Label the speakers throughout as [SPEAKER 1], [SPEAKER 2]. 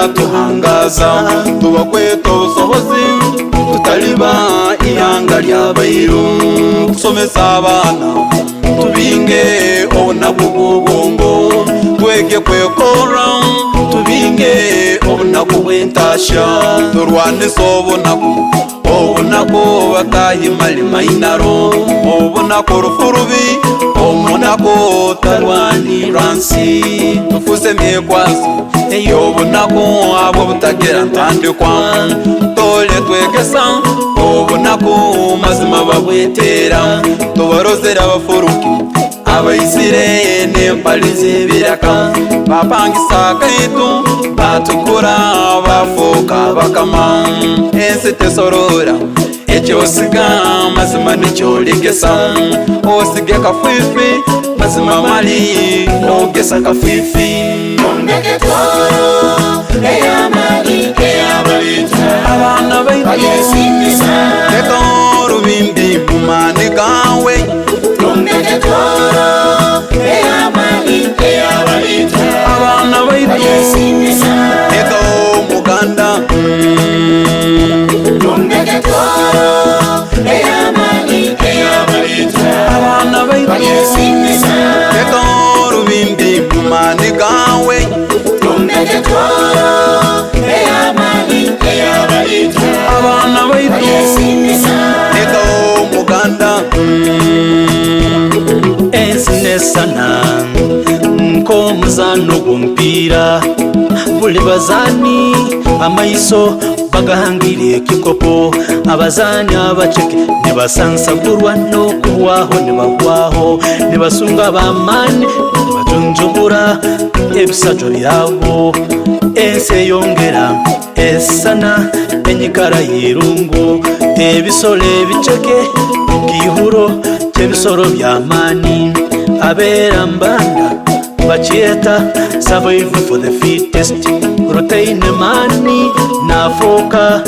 [SPEAKER 1] biratuhangaza tubakweta obusobozi tutaliba ihanga ly'abairu kusomesa abana tubinge obunaku bw'obwongo twege kwekora tubinge obunaku bw'entasha turwanisa obunaku bakahimali mainaro obunaku orufurubi omunaku tarwanirwa nsi tufuse myekwaso eyobunaku abo butagira ntandikwa tole twegesa obunaku mazima babwetera tubarozera abafuruki abaisire n'empali z'ebiraka bapangisa akaitu batukura bafuka bakama ensi tesorora ekyosiga mazima nikyoligesa osige kafifi mazima mali nogesa kafifi abana baitu teka orubimbi mumani gawe abana baitu teka omuganda abana baitu teka orubimbi mumani gawe abana baitu teka omuganda
[SPEAKER 2] ensinesana nk'omuzano gw'omupiira buli bazani amaiso bagahangire ekikopo abazani abaceke nebasansagurwa n'okuhwaho nebahwaho nebasunga bamani nebatunjubura ebisajo byabo ensi eyongera esana enyikara y'irungu ebisolo ebiceke ekihuro ky'ebisoro by'amani abera mbanda bachieta survival for the fittest rotaine mani nafoka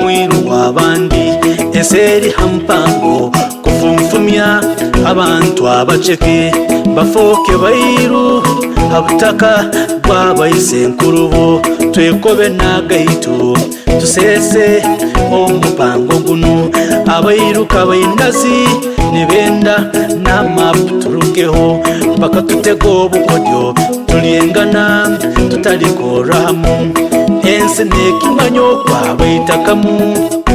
[SPEAKER 2] mwiru wabandi eseri hampango kufumfumya abantu abaceke bafoke bairu abutaka bwabaise nkurubo twekobe nagaitu tusese omupango guno abairuka baindazi nibenda n'amapu turukeho bakatutega obukodyo tulyengana tutalikoramu ensi nekimanyo kwabaitakamu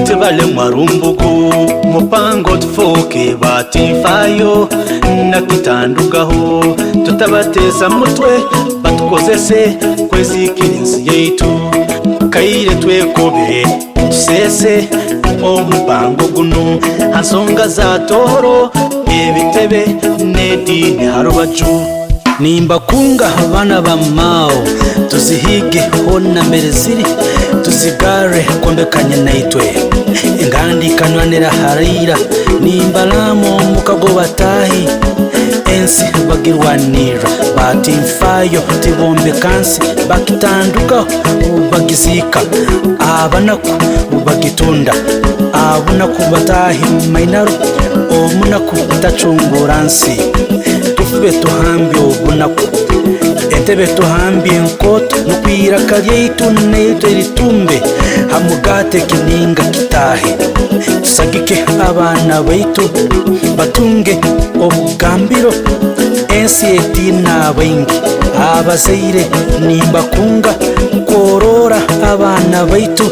[SPEAKER 2] tebalemwa rumbugu mupango tufoke batifayo nakitandugaho tutabateza mutwe batukozese kwezikira ensi yaitu kaire twekobe tusese omupango guno ansonga za toro ebitebe nedini harubaju nimbakunga abana bamao tuzihige hona mbere ziri tuzigare kombekanye naitwe ingandi kanwanira harira nimbalamo mukago batahi ensi bagirwanira batimfayo tibombe kansi bakitanduka ubagizika abanaku ubagitunda abunaku batahi mainaro omunaku tachungura nsi tufube tuhambi obunaku etebe tuhambi enkoto nukwira kalyeitu neitu eritumbe hamugate kininga kitahe tusagike abana baitu batunge obugambiro ensi etina abaingi abazaire nimbakunga korora abana baitu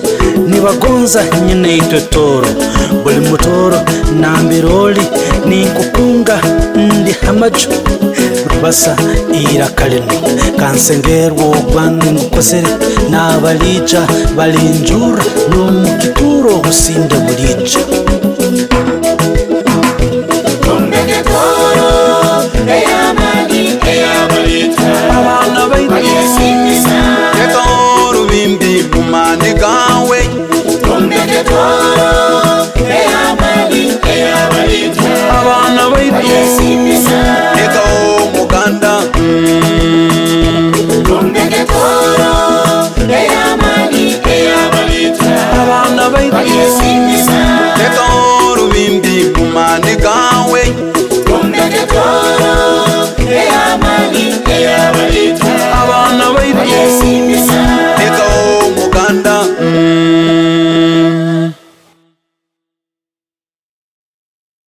[SPEAKER 2] nibagonza nyine itwe toro buli mutoro nambiroli ninkukunga ndi hamaju rubasa irakalino kansengerwo gwange ngukosere n'abalija balinjura n'omukituro businde bulija
[SPEAKER 1] abana baitu teka orubimbi mumani gawe abana baitu